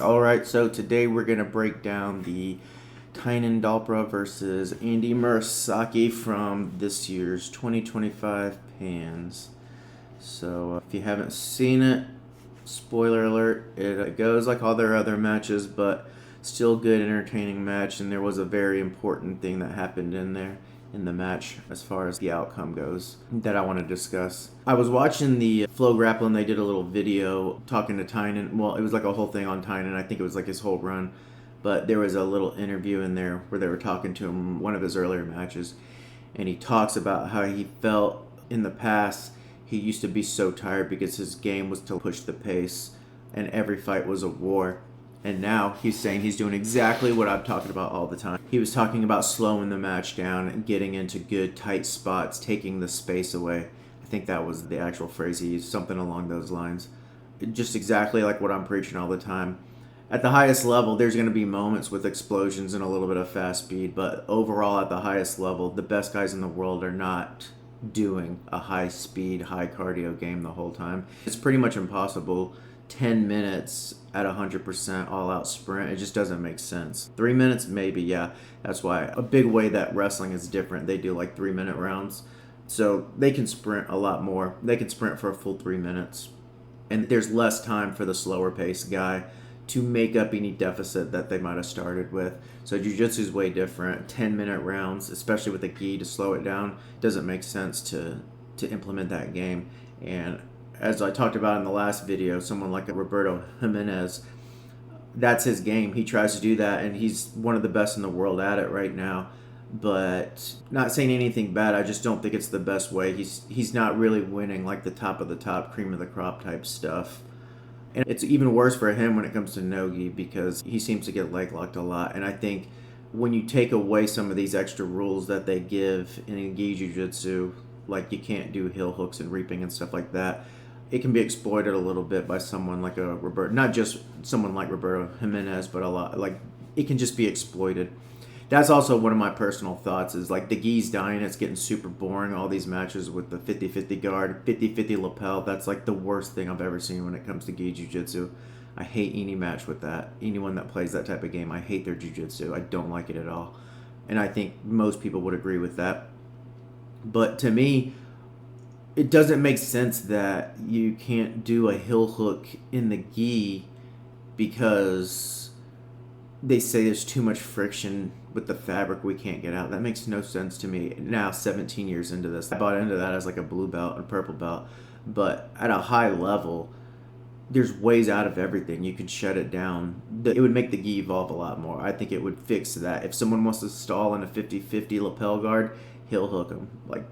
Alright, so today we're going to break down the Tainan Dalpra versus Andy Murasaki from this year's 2025 Pans. So if you haven't seen it, spoiler alert, it goes like all their other matches, but still good, entertaining match, and there was a very important thing that happened in there in the match as far as the outcome goes that I want to discuss. I was watching the Flow Grappling. They did a little video talking to Tainan. Well, it was like a whole thing on Tainan. I think it was like his whole run, but there was a little interview in there where they were talking to him one of his earlier matches, and he talks about how he felt in the past. He used to be so tired because his game was to push the pace and every fight was a war. And now he's saying he's doing exactly what I'm talking about all the time. He was talking about slowing the match down and getting into good tight spots, taking the space away. I think that was the actual phrase he used, something along those lines. Just exactly like what I'm preaching all the time. At the highest level, there's going to be moments with explosions and a little bit of fast speed, but overall at the highest level, the best guys in the world are not doing a high speed, high cardio game the whole time. It's pretty much impossible. 10 minutes at 100% all-out sprint, it just doesn't make sense. 3 minutes, maybe, yeah. That's why a big way that wrestling is different. They do like 3-minute rounds, so they can sprint a lot more. They can sprint for a full 3 minutes, and there's less time for the slower paced guy to make up any deficit that they might have started with. So jiu-jitsu is way different. 10-minute rounds, especially with the gi to slow it down, doesn't make sense to implement that game. And as I talked about in the last video, someone like Roberto Jimenez, that's his game. He tries to do that, and he's one of the best in the world at it right now. But not saying anything bad, I just don't think it's the best way. He's not really winning like the top of the top, cream of the crop type stuff. And it's even worse for him when it comes to no-gi because he seems to get leg locked a lot. And I think when you take away some of these extra rules that they give in gi jiu-jitsu, like you can't do heel hooks and reaping and stuff like that, it can be exploited a little bit by someone like a Roberto, not just someone like Roberto Jimenez, but a lot, like it can just be exploited. That's also one of my personal thoughts is like the gi's dying. It's getting super boring. All these matches with the 50-50 guard, 50-50 lapel. That's like the worst thing I've ever seen when it comes to gi jiu-jitsu. I hate any match with that. Anyone that plays that type of game, I hate their jiu-jitsu. I don't like it at all. And I think most people would agree with that. But to me, it doesn't make sense that you can't do a heel hook in the gi because they say there's too much friction with the fabric we can't get out. That makes no sense to me. Now, 17 years into this, I bought into that as like a blue belt and purple belt. But at a high level, there's ways out of everything. You could shut it down. It would make the gi evolve a lot more. I think it would fix that. If someone wants to stall in a 50-50 lapel guard, heel hook them. Like,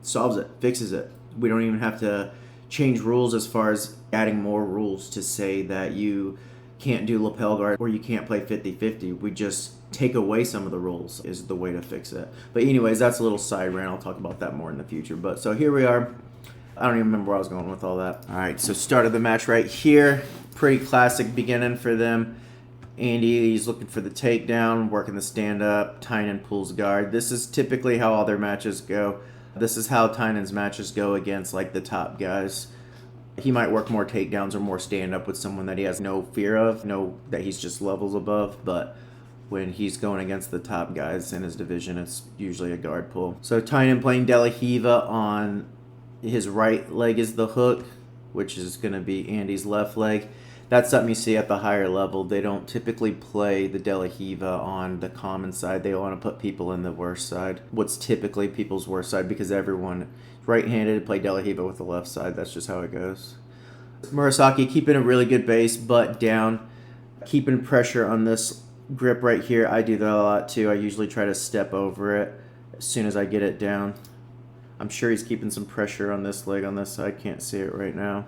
solves it, fixes it. We don't even have to change rules as far as adding more rules to say that you can't do lapel guard or you can't play 50-50. We just take away some of the rules is the way to fix it. But anyways, that's a little side rant. I'll talk about that more in the future. But so here we are. I don't even remember where I was going with all that. All right, so start of the match right here. Pretty classic beginning for them. Andy, he's looking for the takedown, working the stand-up. Tainan pulls guard. This is typically how all their matches go. This is how Tainan's matches go against like the top guys. He might work more takedowns or more stand-up with someone that he has no fear of, know that he's just levels above, but when he's going against the top guys in his division, it's usually a guard pull. So Tainan playing De La Riva on his right leg is the hook, which is going to be Andy's left leg. That's something you see at the higher level. They don't typically play the De La Riva on the common side. They want to put people in the worst side. What's typically people's worst side because everyone right-handed play De La Riva with the left side. That's just how it goes. Murasaki keeping a really good base, butt down, keeping pressure on this grip right here. I do that a lot too. I usually try to step over it as soon as I get it down. I'm sure he's keeping some pressure on this leg on this side. Can't see it right now.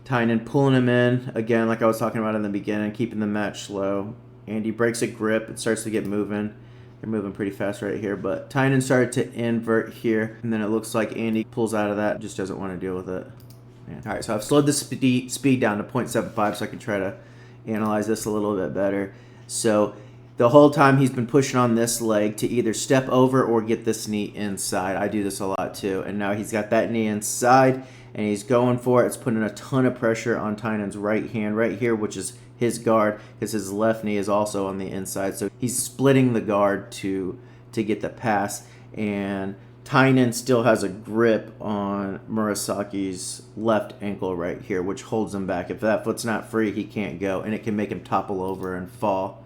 Tainan pulling him in, again, like I was talking about in the beginning, keeping the match slow. Andy breaks a grip. It starts to get moving. They're moving pretty fast right here, but Tainan started to invert here, and then it looks like Andy pulls out of that, just doesn't want to deal with it. Yeah. All right, so I've slowed the speed down to 0.75 so I can try to analyze this a little bit better. So the whole time he's been pushing on this leg to either step over or get this knee inside. I do this a lot too, and now he's got that knee inside, and he's going for it. It's putting a ton of pressure on Tainan's right hand right here, which is his guard because his left knee is also on the inside. So he's splitting the guard to get the pass. And Tainan still has a grip on Murasaki's left ankle right here, which holds him back. If that foot's not free, he can't go, and it can make him topple over and fall.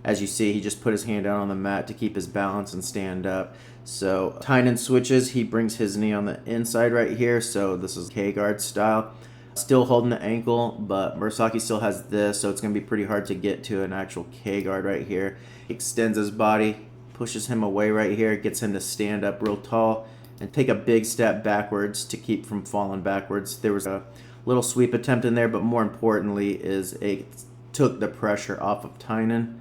As you see, he just put his hand down on the mat to keep his balance and stand up. So Tainan switches. He brings his knee on the inside right here, so this is K-guard style. Still holding the ankle, but Murasaki still has this, so it's going to be pretty hard to get to an actual K-guard right here. Extends his body, pushes him away right here, gets him to stand up real tall and take a big step backwards to keep from falling backwards. There was a little sweep attempt in there, but more importantly is it took the pressure off of Tainan.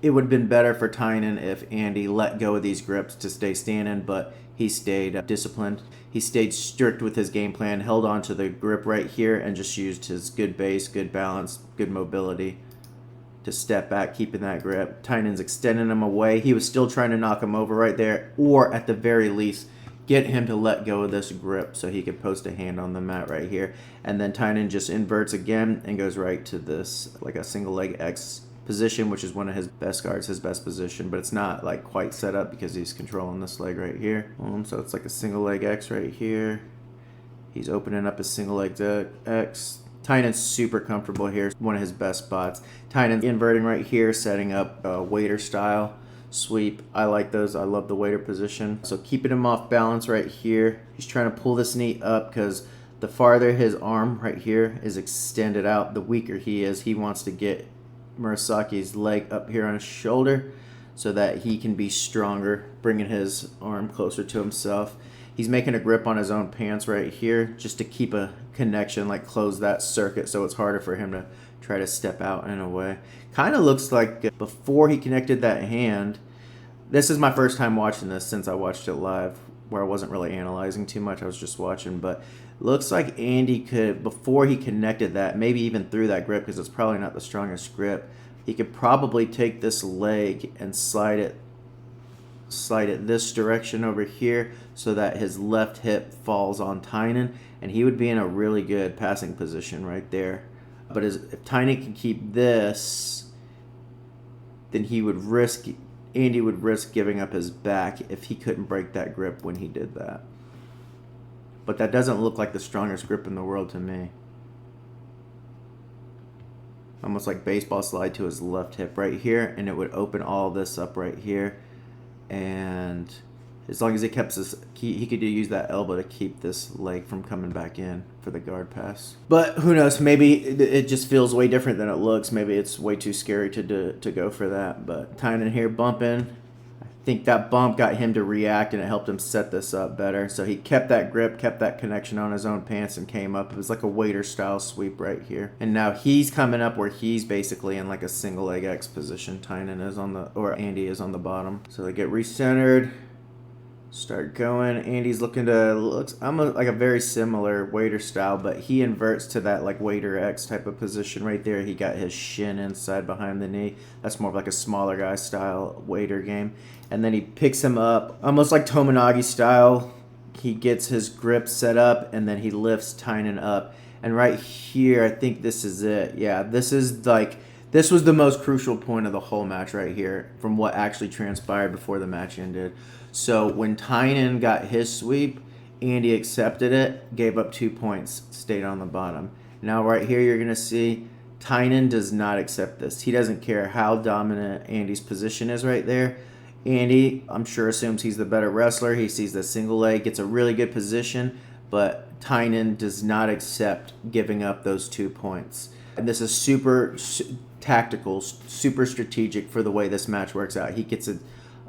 It would have been better for Tainan if Andy let go of these grips to stay standing, but he stayed disciplined. He stayed strict with his game plan, held on to the grip right here, and just used his good base, good balance, good mobility to step back, keeping that grip. Tainan's extending him away. He was still trying to knock him over right there, or at the very least, get him to let go of this grip so he could post a hand on the mat right here. And then Tainan just inverts again and goes right to this, like a single leg X position, which is one of his best guards, his best position, but it's not like quite set up because he's controlling this leg right here. So it's like a single leg X right here. He's opening up his single leg X. Tainan's super comfortable here, one of his best spots. Tainan inverting right here, setting up a waiter style sweep. I like those. I love the waiter position. So keeping him off balance right here. He's trying to pull this knee up because the farther his arm right here is extended out, the weaker he is. He wants to get Murasaki's leg up here on his shoulder so that he can be stronger, bringing his arm closer to himself. He's making a grip on his own pants right here just to keep a connection, like close that circuit so it's harder for him to try to step out in a way. Kind of looks like before he connected that hand, this is my first time watching this since I watched it live, where I wasn't really analyzing too much, I was just watching, but looks like Andy could, before he connected that, maybe even through that grip, because it's probably not the strongest grip, he could probably take this leg and slide it this direction over here so that his left hip falls on Tainan, and he would be in a really good passing position right there. But if Tainan can keep this, then Andy would risk giving up his back if he couldn't break that grip when he did that. But that doesn't look like the strongest grip in the world to me. Almost like baseball slide to his left hip right here, and it would open all this up right here. And as long as he kept his, he could use that elbow to keep this leg from coming back in for the guard pass. But who knows? Maybe it just feels way different than it looks. Maybe it's way too scary to go for that. But Tainan here bumping. I think that bump got him to react, and it helped him set this up better. So he kept that grip, kept that connection on his own pants, and came up. It was like a waiter style sweep right here. And now he's coming up where he's basically in like a single leg X position. Tainan is Andy is on the bottom. So they get recentered, start going. Andy's looks almost like a very similar waiter style, but he inverts to that like waiter X type of position right there. He got his shin inside behind the knee. That's more of like a smaller guy style waiter game. And then he picks him up almost like Tominagi style. He gets his grip set up, and then he lifts Tainan up. And right here, I think this is it. Yeah, this was the most crucial point of the whole match right here from what actually transpired before the match ended. So when Tainan got his sweep, Andy accepted it, gave up 2 points, stayed on the bottom. Now right here you're going to see Tainan does not accept this. He doesn't care how dominant Andy's position is right there. Andy, I'm sure, assumes he's the better wrestler. He sees the single leg, gets a really good position, but Tainan does not accept giving up those 2 points. And this is super tactical, super strategic for the way this match works out. He gets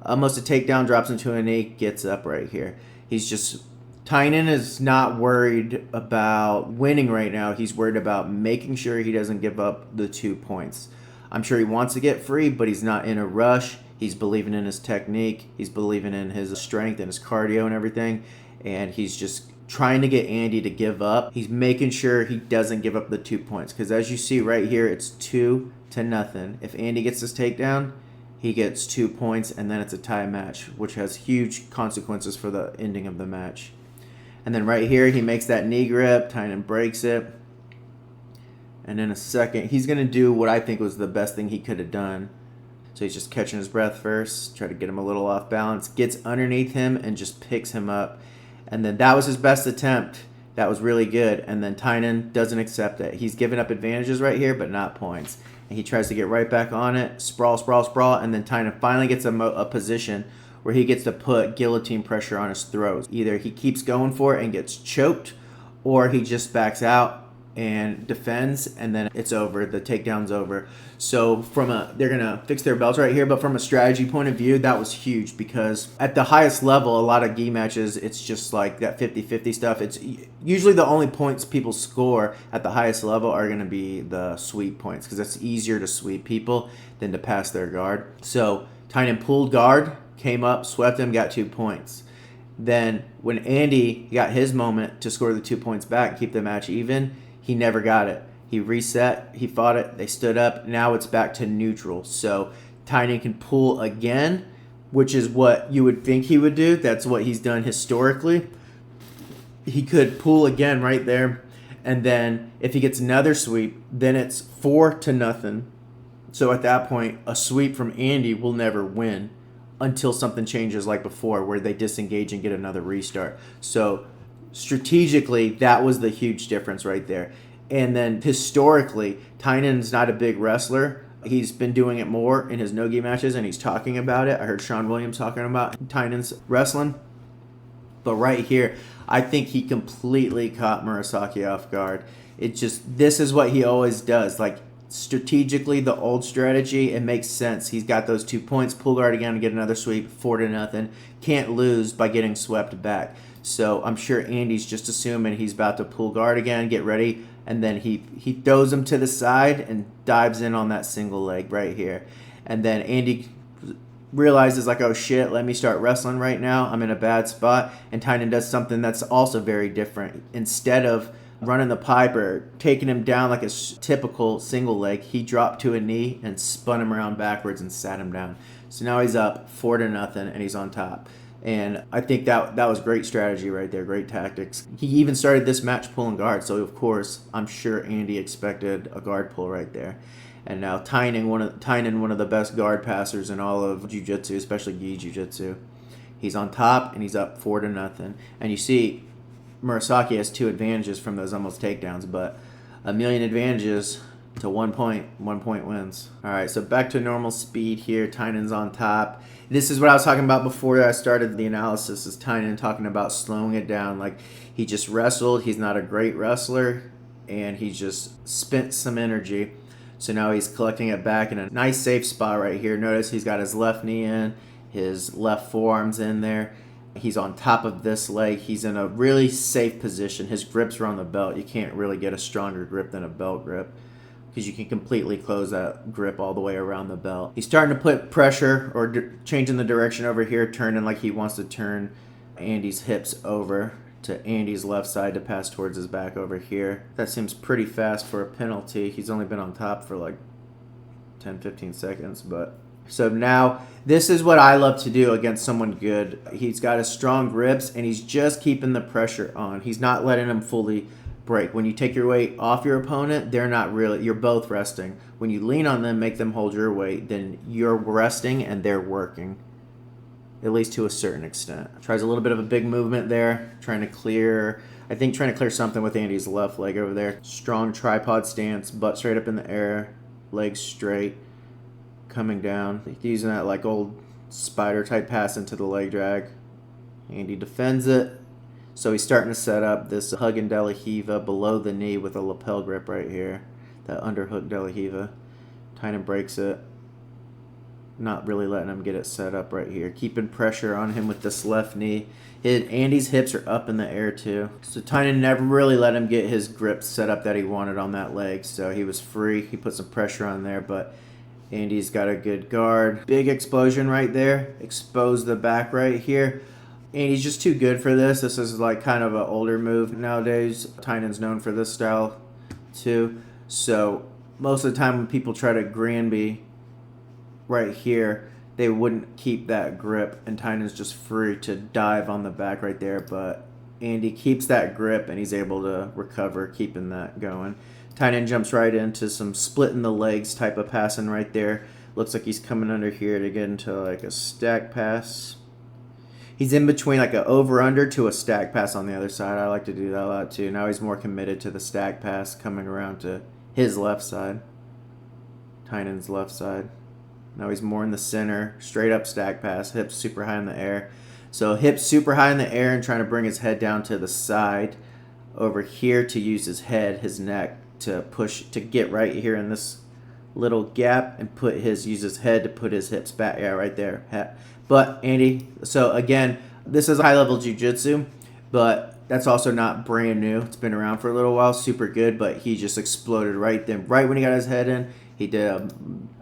almost a takedown, drops into a knee, gets up right here. Tainan is not worried about winning right now. He's worried about making sure he doesn't give up the 2 points. I'm sure he wants to get free, but he's not in a rush. He's believing in his technique. He's believing in his strength and his cardio and everything. And he's just trying to get Andy to give up. He's making sure he doesn't give up the 2 points. Because as you see right here, it's 2-0. If Andy gets this takedown, he gets 2 points, and then it's a tie match, which has huge consequences for the ending of the match. And then right here, he makes that knee grip. Tainan breaks it. And in a second, he's going to do what I think was the best thing he could have done. So he's just catching his breath first, try to get him a little off balance, gets underneath him and just picks him up. And then that was his best attempt. That was really good. And then Tainan doesn't accept it. He's giving up advantages right here, but not points. And he tries to get right back on it, sprawl, sprawl, sprawl, and then Tainan finally gets a position where he gets to put guillotine pressure on his throat. Either he keeps going for it and gets choked, or he just backs out and defends, and then it's over. The takedown's over. So they're gonna fix their belts right here, but from a strategy point of view, that was huge because at the highest level, a lot of gi matches, it's just like that 50-50 stuff. It's usually the only points people score at the highest level are gonna be the sweep points because it's easier to sweep people than to pass their guard. So Tainan pulled guard, came up, swept him, got 2 points. Then when Andy got his moment to score the 2 points back, keep the match even, he never got it. He reset, he fought it, they stood up. Now it's back to neutral. So Tainan can pull again, which is what you would think he would do. That's what he's done historically. He could pull again right there. And then if he gets another sweep, then it's 4-0. So at that point, a sweep from Andy will never win until something changes like before where they disengage and get another restart. So strategically, that was the huge difference right there. And then historically, Tainan's not a big wrestler. He's been doing it more in his no-gi matches, and he's talking about it. I heard Sean Williams talking about Tainan's wrestling. But right here, I think he completely caught Murasaki off guard. This is what he always does. Like, strategically, the old strategy, it makes sense. He's got those 2 points, pull guard again and get another sweep, 4-0. Can't lose by getting swept back. So I'm sure Andy's just assuming he's about to pull guard again, get ready, and then he throws him to the side and dives in on that single leg right here. And then Andy realizes like, oh shit, let me start wrestling right now. I'm in a bad spot. And Tainan does something that's also very different. Instead of running the pipe or taking him down like a typical single leg, he dropped to a knee and spun him around backwards and sat him down. So now he's up 4-0 and he's on top. And I think that was great strategy right there, great tactics. He even started this match pulling guard, so of course, I'm sure Andy expected a guard pull right there. And now Tainan, one of the best guard passers in all of jiu-jitsu, especially gi jiu-jitsu. He's on top and he's up 4-0. And you see, Murasaki has 2 advantages from those almost takedowns, but a million advantages to 1 point. 1 point wins. All right, so back to normal speed here. Tainan's on top. This is what I was talking about before I started the analysis, is Tainan talking about slowing it down. Like, he just wrestled. He's not a great wrestler, and he just spent some energy. So now he's collecting it back in a nice safe spot right here. Notice he's got his left knee in, his left forearm's in there. He's on top of this leg. He's in a really safe position. His grips are on the belt. You can't really get a stronger grip than a belt grip because you can completely close that grip all the way around the belt. He's starting to put pressure or changing the direction over here, turning like he wants to turn Andy's hips over to Andy's left side to pass towards his back over here. That seems pretty fast for a penalty. He's only been on top for like 10-15 seconds, but so now this is what I love to do against someone good. He's got his strong grips and he's just keeping the pressure on. He's not letting him fully break. When you take your weight off your opponent, they're not really, you're both resting. When you lean on them, make them hold your weight, then you're resting and they're working, at least to a certain extent. Tries a little bit of a big movement there, trying to clear something with Andy's left leg over there. Strong tripod stance, butt straight up in the air, legs straight, coming down. Using that like old spider type pass into the leg drag. Andy defends it. So he's starting to set up this hug and De La Hiva below the knee with a lapel grip right here. That underhook De La Hiva. Tainan breaks it. Not really letting him get it set up right here. Keeping pressure on him with this left knee. Andy's hips are up in the air too. So Tainan never really let him get his grip set up that he wanted on that leg. So he was free. He put some pressure on there, but Andy's got a good guard. Big explosion right there. Expose the back right here. Andy's just too good for this. This is like kind of an older move nowadays. Tainan's known for this style too. So most of the time when people try to Granby right here, they wouldn't keep that grip, and Tainan's just free to dive on the back right there. But Andy keeps that grip and he's able to recover, keeping that going. Tainan jumps right into some splitting the legs type of passing right there. Looks like he's coming under here to get into like a stack pass. He's in between like an over-under to a stack pass on the other side. I like to do that a lot too. Now he's more committed to the stack pass coming around to his left side. Tainan's left side. Now he's more in the center. Straight up stack pass. Hips super high in the air. So hips super high in the air and trying to bring his head down to the side over here to use his head, his neck to push, to get right here in this little gap and use his head to put his hips back. Yeah, right there. But Andy, so again, this is high level jiu-jitsu, but that's also not brand new. It's been around for a little while, super good, but he just exploded right then. Right when he got his head in, he did a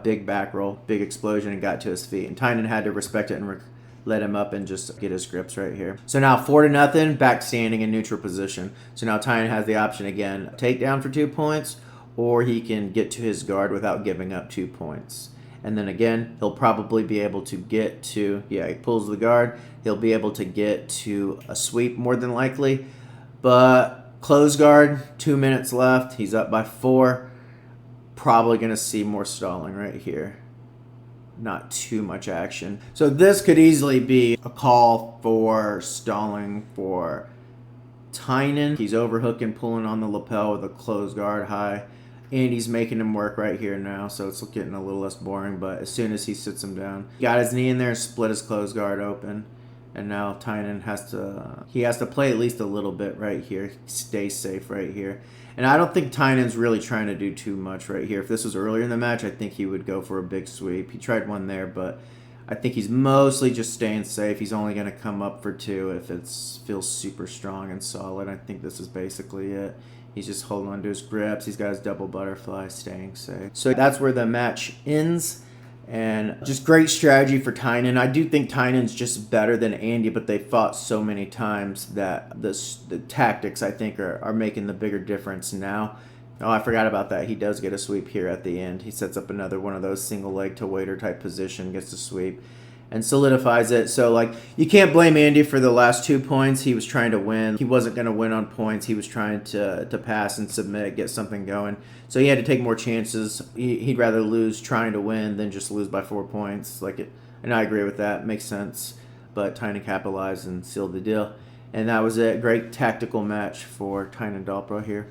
big back roll, big explosion, and got to his feet. And Tainan had to respect it and let him up and just get his grips right here. So now 4-0, back standing in neutral position. So now Tainan has the option again, takedown for 2 points, or he can get to his guard without giving up 2 points. And then again, he'll probably be able to get to, he pulls the guard, he'll be able to get to a sweep more than likely. But close guard, 2 minutes left, he's up by 4. Probably going to see more stalling right here. Not too much action. So this could easily be a call for stalling for Tainan. He's overhooking, pulling on the lapel with a closed guard high. And he's making him work right here now, so it's getting a little less boring. But as soon as he sits him down, he got his knee in there, split his closed guard open. And now Tainan has to play at least a little bit right here. Stay safe right here. And I don't think Tainan's really trying to do too much right here. If this was earlier in the match, I think he would go for a big sweep. He tried one there, but I think he's mostly just staying safe. He's only going to come up for 2 if it feels super strong and solid. I think this is basically it. He's just holding on to his grips. He's got his double butterfly, staying safe. So that's where the match ends. And just great strategy for Tainan. I do think Tainan's just better than Andy, but they fought so many times that the tactics, I think, are making the bigger difference now. Oh, I forgot about that. He does get a sweep here at the end. He sets up another one of those single leg to waiter type position, gets the sweep, and solidifies it. So, like, you can't blame Andy for the last 2 points. He was trying to win. He wasn't going to win on points. He was trying to pass and submit, get something going. So he had to take more chances. He'd rather lose trying to win than just lose by 4 points. And I agree with that. Makes sense. But Tainan capitalized and sealed the deal. And that was it. Great tactical match for Tainan Dalpra here.